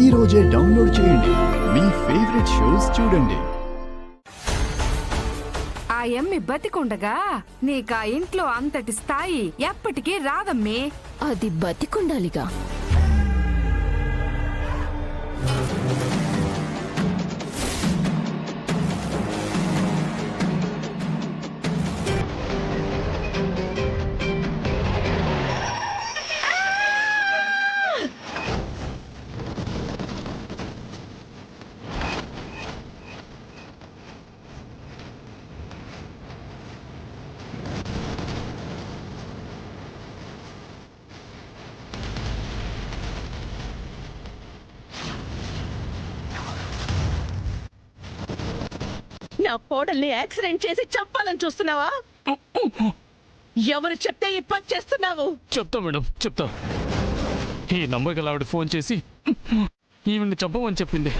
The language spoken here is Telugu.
ఈ రోజే డౌన్లోడ్ చేయండి. మీ ఫేవరెట్ షోస్ చూడండి. ఆ యమ్మి బతికుండగా నీకా ఇంట్లో అంతటి స్థాయి ఎప్పటికీ రాదమ్మే. అది బతికుండాలిగా. నా కోడల్ని యాక్సిడెంట్ చేసి చంపాలని చూస్తున్నావా? ఎవరు చెప్తే ఈ పని చేస్తున్నావు? చెప్తా మేడం, చెప్తా. ఈ నంబర్ గల ఆవిడ ఫోన్ చేసి ఈవిడ్ని చంపమని చెప్పింది.